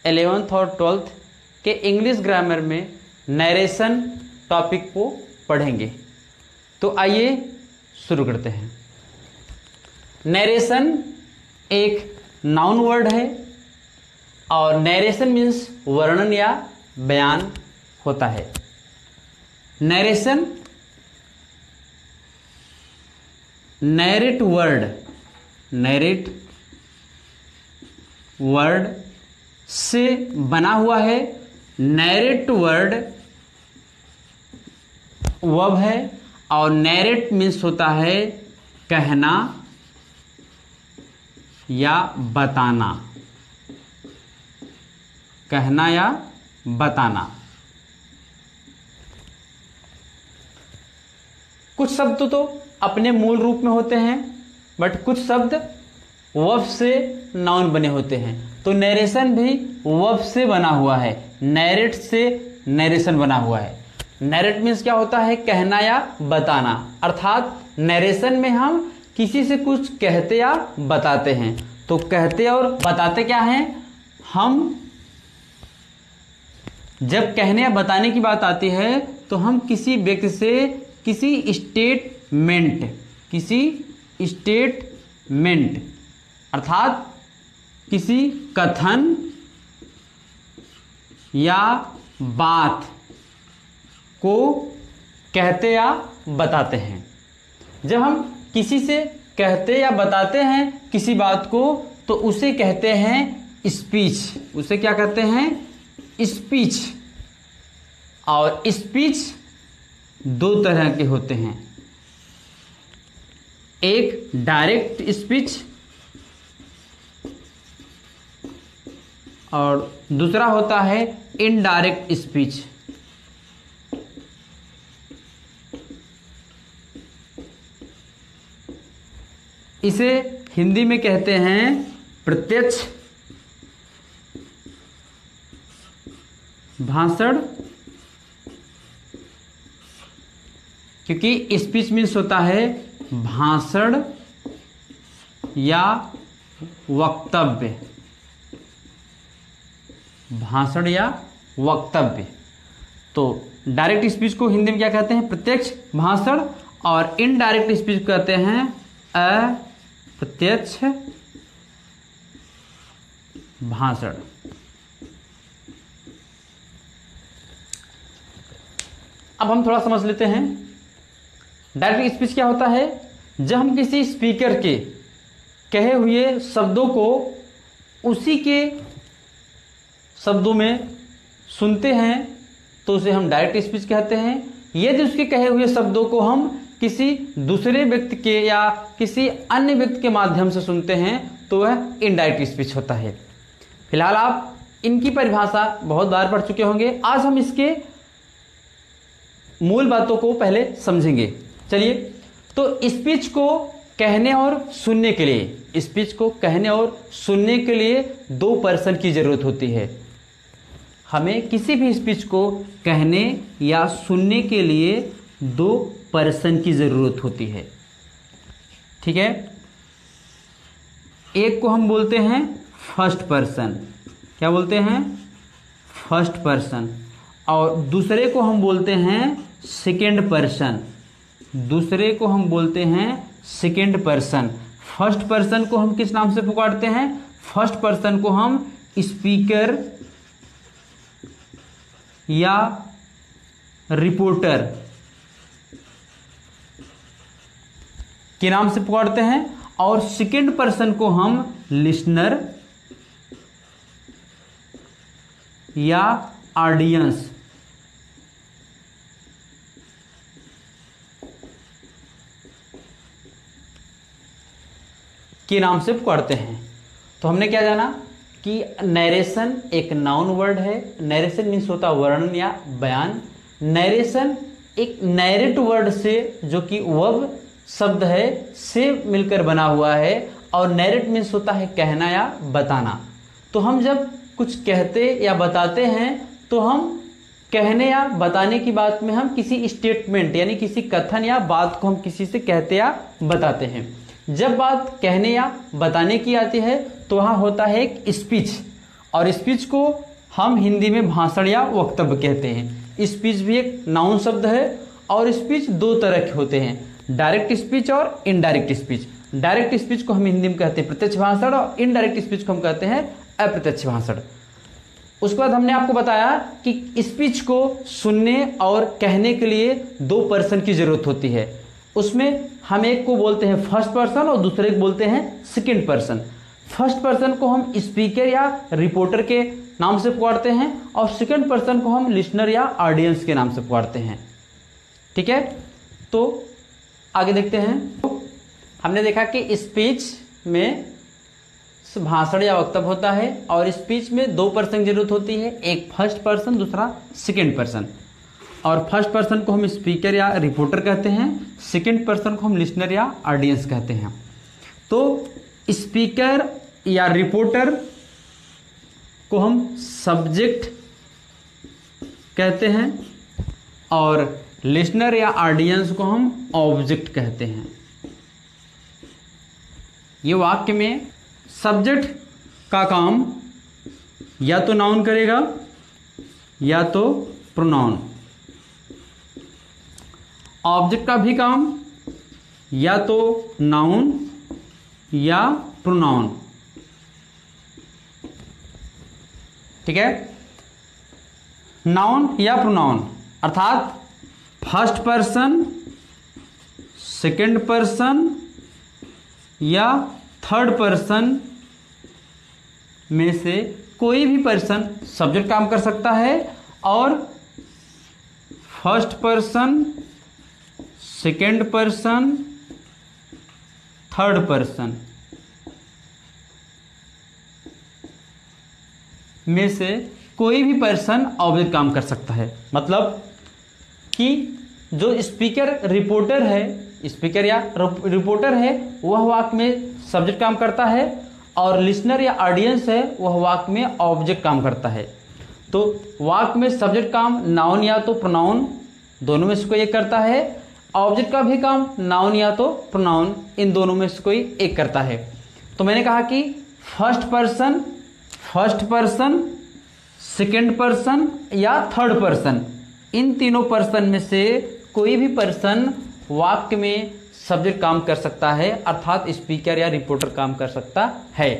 11th और 12th के English grammar में नरेशन टॉपिक को पढ़ेंगे। तो आइए शुरू करते हैं। नरेशन एक नाउन वर्ड है और नरेशन मीन्स वर्णन या बयान होता है। नरेशन नैरेट वर्ड से बना हुआ है। नैरेट वर्ड वर्ब है और नैरेट मीन्स होता है कहना या बताना, कहना या बताना। कुछ शब्द तो अपने मूल रूप में होते हैं बट कुछ शब्द वर्ब से नाउन बने होते हैं। तो नरेशन भी वर्ब से बना हुआ है, नैरेट से नरेशन बना हुआ है। नैरेट मीन्स क्या होता है? कहना या बताना। अर्थात नरेशन में हम किसी से कुछ कहते या बताते हैं। तो कहते और बताते क्या हैं? हम जब कहने या बताने की बात आती है तो हम किसी व्यक्ति से किसी स्टेटमेंट अर्थात किसी कथन या बात को कहते या बताते हैं। जब हम किसी से कहते या बताते हैं किसी बात को तो उसे कहते हैं स्पीच। उसे क्या कहते हैं? स्पीच। और स्पीच दो तरह के होते हैं, एक डायरेक्ट स्पीच और दूसरा होता है इनडायरेक्ट स्पीच। इसे हिंदी में कहते हैं प्रत्यक्ष भाषण, क्योंकि स्पीच मीन्स होता है भाषण या वक्तव्य, भाषण या वक्तव्य। तो डायरेक्ट स्पीच को हिंदी में क्या कहते हैं? प्रत्यक्ष भाषण। और इनडायरेक्ट स्पीच कहते हैं अप्रत्यक्ष भाषण। अब हम थोड़ा समझ लेते हैं डायरेक्ट स्पीच क्या होता है। जब हम किसी स्पीकर के कहे हुए शब्दों को उसी के शब्दों में सुनते हैं तो उसे हम डायरेक्ट स्पीच कहते हैं। यदि उसके कहे हुए शब्दों को हम किसी दूसरे व्यक्ति के या किसी अन्य व्यक्ति के माध्यम से सुनते हैं तो वह इनडायरेक्ट स्पीच होता है। फिलहाल आप इनकी परिभाषा बहुत बार पढ़ चुके होंगे। आज हम इसके मूल बातों को पहले समझेंगे। चलिए, तो स्पीच को कहने और सुनने के लिए, स्पीच को कहने और सुनने के लिए दो पर्सन की जरूरत होती है। हमें किसी भी स्पीच को कहने या सुनने के लिए दो पर्सन की जरूरत होती है। ठीक है, एक को हम बोलते हैं फर्स्ट पर्सन। क्या बोलते हैं? First person. और दूसरे को हम बोलते हैं सेकेंड पर्सन। दूसरे को हम बोलते हैं सेकेंड पर्सन। फर्स्ट पर्सन को हम किस नाम से पुकारते हैं? फर्स्ट पर्सन को हम स्पीकर या रिपोर्टर के नाम से पुकारते हैं। और सेकेंड पर्सन को हम लिसनर या ऑडियंस के नाम से पुकारते हैं। तो हमने क्या जाना कि नरेशन एक नाउन वर्ड है। नरेशन मीन्स होता वर्णन या बयान। नरेशन एक नैरेट वर्ड से, जो कि वर्ब शब्द है, से मिलकर बना हुआ है। और नैरेट मीन्स होता है कहना या बताना। तो हम जब कुछ कहते या बताते हैं तो हम कहने या बताने की बात में हम किसी स्टेटमेंट यानी किसी कथन या बात को हम किसी से कहते या बताते हैं। जब बात कहने या बताने की आती है तो वहाँ होता है एक स्पीच। और स्पीच को हम हिंदी में भाषण या वक्तव्य कहते हैं। स्पीच भी एक नाउन शब्द है और स्पीच दो तरह के होते हैं, डायरेक्ट स्पीच और इनडायरेक्ट स्पीच। डायरेक्ट स्पीच को हम हिंदी में कहते हैं प्रत्यक्ष भाषण और इनडायरेक्ट स्पीच को हम कहते हैं अप्रत्यक्ष भाषण। उसके बाद हमने आपको बताया कि स्पीच को सुनने और कहने के लिए दो पर्सन की जरूरत होती है। उसमें हम एक को बोलते हैं फर्स्ट पर्सन और दूसरे को बोलते हैं सेकंड पर्सन। फर्स्ट पर्सन को हम स्पीकर या रिपोर्टर के नाम से पुकारते हैं और सेकंड पर्सन को हम लिसनर या ऑडियंस के नाम से पुकारते हैं। ठीक है, तो आगे देखते हैं। हमने देखा कि स्पीच में भाषण या वक्तव्य होता है और स्पीच में दो पर्सन की जरूरत होती है, एक फर्स्ट पर्सन दूसरा सेकंड पर्सन। और फर्स्ट पर्सन को हम स्पीकर या रिपोर्टर कहते हैं, सेकंड पर्सन को हम लिसनर या ऑडियंस कहते हैं। तो स्पीकर या रिपोर्टर को हम सब्जेक्ट कहते हैं और लिसनर या ऑडियंस को हम ऑब्जेक्ट कहते हैं। ये वाक्य में सब्जेक्ट का काम या तो नाउन करेगा या तो प्रोनाउन। ऑब्जेक्ट का भी काम या तो नाउन या प्रोनाउन। ठीक है, नाउन या प्रोनाउन अर्थात फर्स्ट पर्सन, सेकंड पर्सन या थर्ड पर्सन में से कोई भी पर्सन सब्जेक्ट काम कर सकता है और first person, second person, third person में से कोई भी पर्सन ऑब्जेक्ट काम कर सकता है। मतलब कि जो स्पीकर रिपोर्टर है, स्पीकर या रिपोर्टर है, वह वाक्य में सब्जेक्ट काम करता है और लिसनर या ऑडियंस है वह वाक्य में ऑब्जेक्ट काम करता है। तो वाक्य में सब्जेक्ट काम नाउन या तो प्रोनाउन दोनों में से कोई एक करता है, ऑब्जेक्ट का भी काम नाउन या तो प्रोनाउन इन दोनों में से कोई एक करता है। तो मैंने कहा कि फर्स्ट पर्सन, सेकंड पर्सन या थर्ड पर्सन, इन तीनों पर्सन में से कोई भी पर्सन वाक्य में सब्जेक्ट काम कर सकता है, अर्थात स्पीकर या रिपोर्टर काम कर सकता है।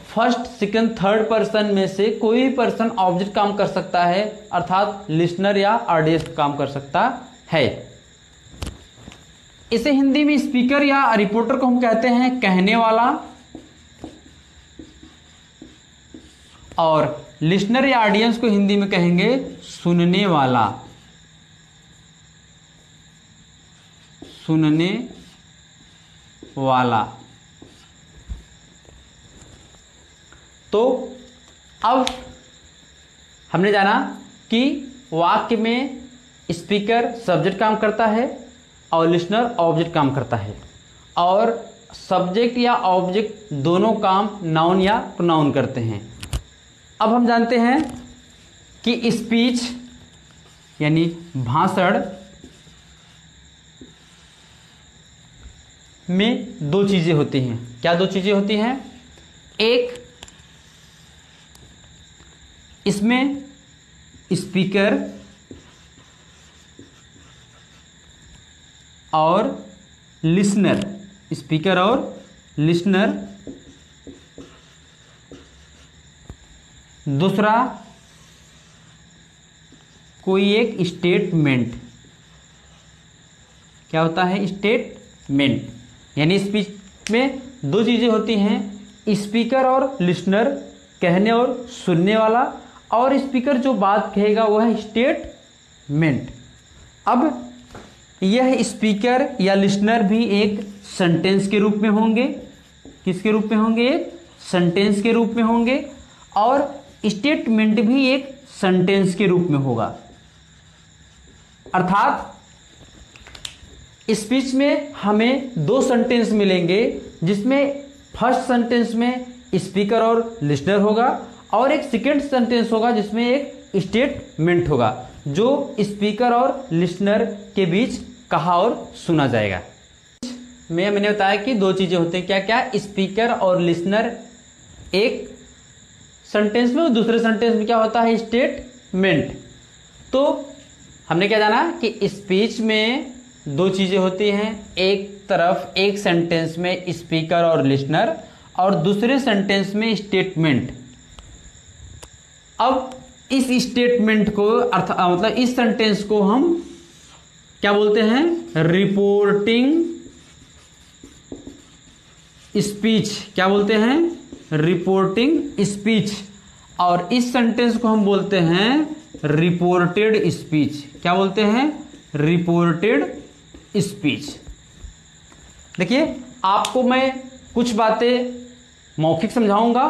फर्स्ट, सेकंड, थर्ड पर्सन में से कोई भी पर्सन ऑब्जेक्ट काम कर सकता है, अर्थात लिसनर या ऑडियंस काम कर सकता है। इसे हिंदी में स्पीकर या रिपोर्टर को हम कहते हैं कहने वाला और लिसनर या ऑडियंस को हिंदी में कहेंगे सुनने वाला। सुनने वाला। तो अब हमने जाना कि वाक्य में स्पीकर सब्जेक्ट काम करता है और लिसनर ऑब्जेक्ट काम करता है और सब्जेक्ट या ऑब्जेक्ट दोनों काम नाउन या प्रोनाउन करते हैं। अब हम जानते हैं कि स्पीच यानी भाषण में दो चीजें होती हैं। क्या दो चीजें होती हैं? एक, इसमें स्पीकर और लिसनर, स्पीकर और लिसनर। दूसरा, कोई एक स्टेटमेंट। क्या होता है? स्टेटमेंट। यानी स्पीच में दो चीजें होती हैं, स्पीकर और लिसनर, कहने और सुनने वाला, और स्पीकर जो बात कहेगा वह है स्टेटमेंट। अब यह स्पीकर या लिसनर भी एक सेंटेंस के रूप में होंगे। किसके रूप में होंगे? एक सेंटेंस के रूप में होंगे और स्टेटमेंट भी एक सेंटेंस के रूप में होगा। अर्थात स्पीच में हमें दो सेंटेंस मिलेंगे, जिसमें फर्स्ट सेंटेंस में स्पीकर और लिसनर होगा और एक सेकंड सेंटेंस होगा जिसमें एक स्टेटमेंट होगा जो स्पीकर और लिसनर के बीच कहा और सुना जाएगा। मैंने बताया कि दो चीजें होती हैं। क्या क्या? स्पीकर और लिसनर एक सेंटेंस में और दूसरे सेंटेंस में क्या होता है, स्टेटमेंट। तो हमने क्या जाना कि स्पीच में दो चीजें होती हैं, एक तरफ एक सेंटेंस में स्पीकर और लिसनर और दूसरे सेंटेंस में स्टेटमेंट। अब इस स्टेटमेंट को मतलब इस सेंटेंस को हम क्या बोलते हैं, रिपोर्टिंग स्पीच। क्या बोलते हैं, रिपोर्टिंग स्पीच। और इस सेंटेंस को हम बोलते हैं रिपोर्टेड स्पीच। क्या बोलते हैं, रिपोर्टेड स्पीच। देखिए, आपको मैं कुछ बातें मौखिक समझाऊंगा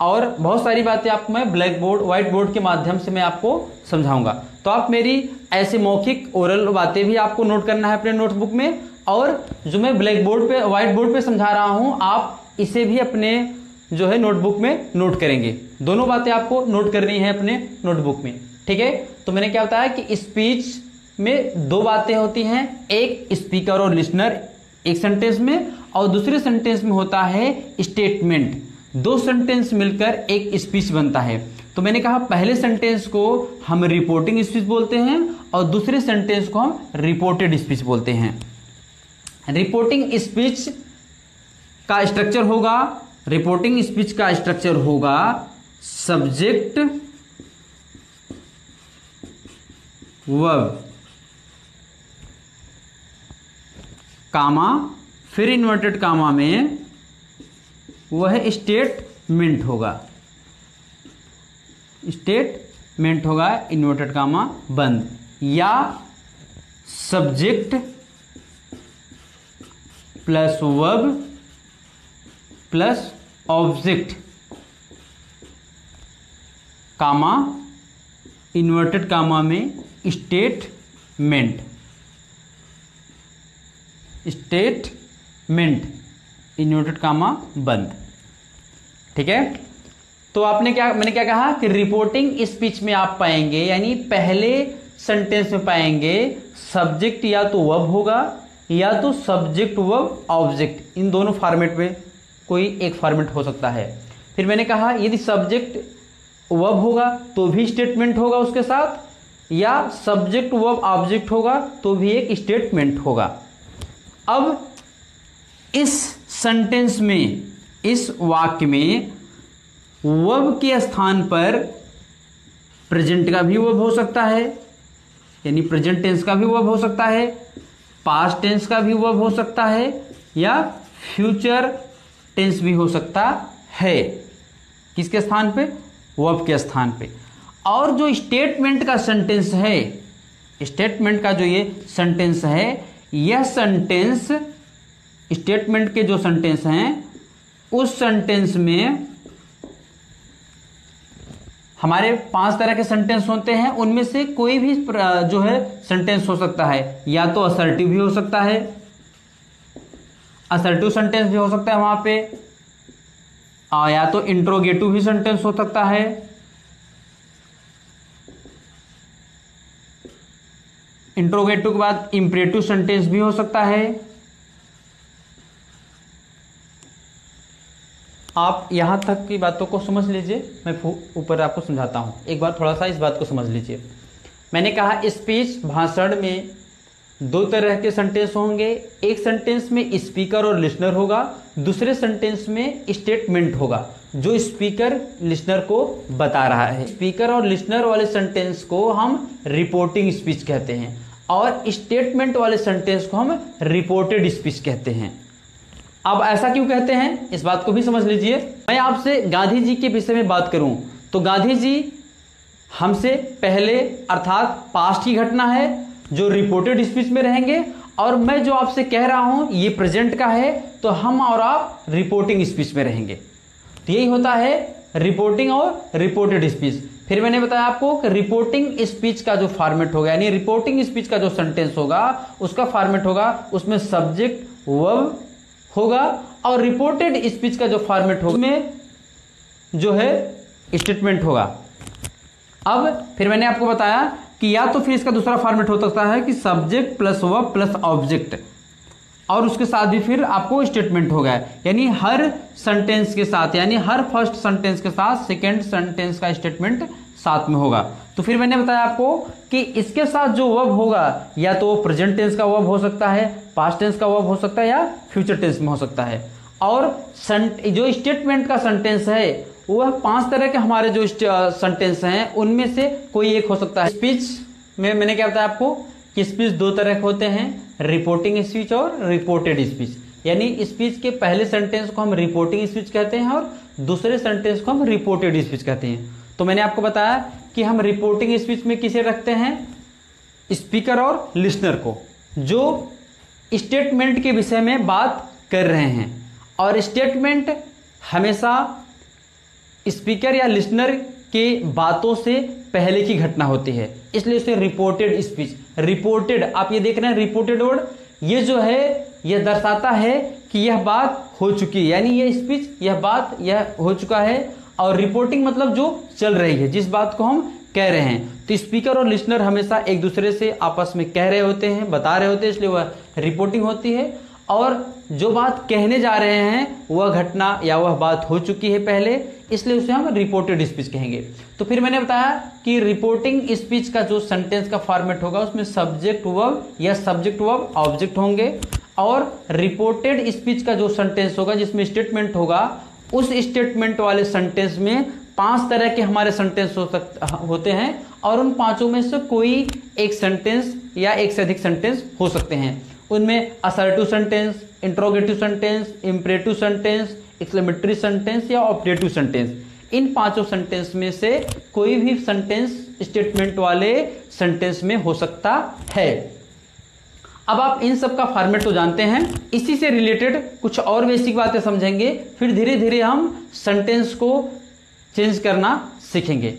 और बहुत सारी बातें आपको मैं ब्लैक बोर्ड व्हाइट बोर्ड के माध्यम से मैं आपको समझाऊंगा। तो आप मेरी ऐसे मौखिक ओरल बातें भी आपको नोट करना है अपने नोटबुक में, और जो मैं ब्लैक बोर्ड पे व्हाइट बोर्ड पे समझा रहा हूं आप इसे भी अपने जो है नोटबुक में नोट करेंगे। दोनों बातें आपको नोट करनी है अपने नोटबुक में, ठीक है। तो मैंने क्या बताया कि स्पीच में दो बातें होती हैं, एक स्पीकर और लिसनर एक सेंटेंस में, और दूसरे सेंटेंस में होता है स्टेटमेंट। दो सेंटेंस मिलकर एक स्पीच बनता है। तो मैंने कहा पहले सेंटेंस को हम रिपोर्टिंग स्पीच बोलते हैं और दूसरे सेंटेंस को हम रिपोर्टेड स्पीच बोलते हैं। रिपोर्टिंग स्पीच का स्ट्रक्चर होगा, रिपोर्टिंग स्पीच का स्ट्रक्चर होगा सब्जेक्ट वर्ब कामा, फिर इन्वर्टेड कामा में वह स्टेटमेंट होगा, स्टेटमेंट होगा इन्वर्टेड कामा बंद, या subject plus verb plus object comma inverted comma में स्टेटमेंट, स्टेटमेंट इन्वर्टेड कामा बंद, ठीक है। तो मैंने क्या कहा कि रिपोर्टिंग स्पीच में आप पाएंगे, यानी पहले सेंटेंस में पाएंगे सब्जेक्ट या तो वर्ब होगा या तो सब्जेक्ट वर्ब ऑब्जेक्ट, इन दोनों फॉर्मेट में कोई एक फॉर्मेट हो सकता है। फिर मैंने कहा यदि सब्जेक्ट वर्ब होगा तो भी स्टेटमेंट होगा उसके साथ, या सब्जेक्ट वर्ब ऑब्जेक्ट होगा तो भी एक स्टेटमेंट होगा। अब इस सेंटेंस में, इस वाक्य में वर्ब के स्थान पर प्रेजेंट का भी वर्ब हो सकता है, यानी प्रेजेंट टेंस का भी वर्ब हो सकता है, पास्ट टेंस का भी वर्ब हो सकता है, या फ्यूचर टेंस भी हो सकता है। किसके स्थान पे, वर्ब के स्थान पे। और जो स्टेटमेंट का सेंटेंस है, स्टेटमेंट का जो ये सेंटेंस है, यह सेंटेंस स्टेटमेंट के जो सेंटेंस हैं उस सेंटेंस में हमारे 5 तरह के सेंटेंस होते हैं, उनमें से कोई भी जो है सेंटेंस हो सकता है, या तो असर्टिव भी हो सकता है, असर्टिव सेंटेंस भी हो सकता है वहां पे, या तो इंट्रोगेटिव भी सेंटेंस हो सकता है, इंट्रोगेटिव के बाद इंपरेटिव सेंटेंस भी हो सकता है। आप यहां तक की बातों को समझ लीजिए, मैं ऊपर आपको समझाता हूं। एक बार थोड़ा सा इस बात को समझ लीजिए। मैंने कहा स्पीच भाषण में 2 तरह के सेंटेंस होंगे, एक सेंटेंस में स्पीकर और लिसनर होगा, दूसरे सेंटेंस में स्टेटमेंट होगा जो स्पीकर लिसनर को बता रहा है। स्पीकर और लिसनर वाले सेंटेंस को हम रिपोर्टिंग स्पीच कहते हैं और स्टेटमेंट वाले सेंटेंस को हम रिपोर्टेड स्पीच कहते हैं। अब ऐसा क्यों कहते हैं, इस बात को भी समझ लीजिए। मैं आपसे गांधी जी के विषय में बात करूं तो गांधी जी हमसे पहले अर्थात पास्ट की घटना है जो रिपोर्टेड स्पीच में रहेंगे, और मैं जो आपसे कह रहा हूं ये प्रेजेंट का है तो हम और आप रिपोर्टिंग स्पीच में रहेंगे। तो यही होता है रिपोर्टिंग और रिपोर्टेड स्पीच। फिर मैंने बताया आपको कि रिपोर्टिंग स्पीच का जो फॉर्मेट होगा, यानी रिपोर्टिंग स्पीच का जो सेंटेंस होगा उसका फॉर्मेट होगा, उसमें सब्जेक्ट वर्ब होगा, और रिपोर्टेड स्पीच का जो फॉर्मेट होगा उसमें जो है स्टेटमेंट होगा। अब फिर मैंने आपको बताया कि या तो फिर इसका दूसरा फॉर्मेट हो सकता है कि subject plus verb plus object, और उसके साथ भी फिर आपको स्टेटमेंट होगा, यानी हर सेंटेंस के साथ, यानी हर फर्स्ट सेंटेंस के साथ सेकंड सेंटेंस का स्टेटमेंट साथ में होगा। तो फिर मैंने बताया आपको कि इसके साथ जो वर्ब होगा या तो वो प्रेजेंट टेंस का वर्ब हो सकता है, पास्ट टेंस का वर्ब हो सकता है या फ्यूचर टेंस में हो सकता है। और जो स्टेटमेंट का सेंटेंस है वह 5 तरह के हमारे जो सेंटेंस हैं उनमें से कोई एक हो सकता है। स्पीच में मैंने क्या बताया आपको कि स्पीच 2 तरह के होते हैं, रिपोर्टिंग स्पीच और रिपोर्टेड स्पीच। यानी स्पीच के पहले सेंटेंस को हम रिपोर्टिंग स्पीच कहते हैं और दूसरे सेंटेंस को हम रिपोर्टेड स्पीच कहते हैं। तो मैंने आपको बताया कि हम रिपोर्टिंग स्पीच में किसे रखते हैं, स्पीकर और लिसनर को, जो स्टेटमेंट के विषय में बात कर रहे हैं। और स्टेटमेंट हमेशा स्पीकर या लिसनर के बातों से पहले की घटना होती है, इसलिए उसे रिपोर्टेड स्पीच। रिपोर्टेड, आप ये देख रहे हैं रिपोर्टेड वर्ड, ये जो है यह दर्शाता है कि यह बात हो चुकी है, यानी यह स्पीच, यह बात यह हो चुका है। और रिपोर्टिंग मतलब जो चल रही है, जिस बात को हम कह रहे हैं। तो स्पीकर और लिसनर हमेशा एक दूसरे से आपस में कह रहे होते हैं, बता रहे होते हैं, इसलिए वह रिपोर्टिंग होती है। और जो बात कहने जा रहे हैं वह घटना या वह बात हो चुकी है पहले, इसलिए उसे हम रिपोर्टेड स्पीच कहेंगे। तो फिर मैंने बताया कि रिपोर्टिंग स्पीच का जो सेंटेंस का फॉर्मेट होगा उसमें सब्जेक्ट वर्ब या सब्जेक्ट वर्ब ऑब्जेक्ट होंगे। और रिपोर्टेड स्पीच का जो सेंटेंस होगा जिसमें स्टेटमेंट होगा, उस स्टेटमेंट वाले सेंटेंस में 5 तरह के हमारे सेंटेंस होते हैं और उन 5 में से कोई एक सेंटेंस या एक से अधिक सेंटेंस हो सकते हैं। उनमें assertive sentence, interrogative sentence, imperative sentence, exclamatory sentence या ऑपरेटिव सेंटेंस, इन 5 सेंटेंस में से कोई भी सेंटेंस स्टेटमेंट वाले सेंटेंस में हो सकता है। अब आप इन सब का फॉर्मेट तो जानते हैं, इसी से रिलेटेड कुछ और बेसिक बातें समझेंगे, फिर धीरे धीरे हम सेंटेंस को चेंज करना सीखेंगे।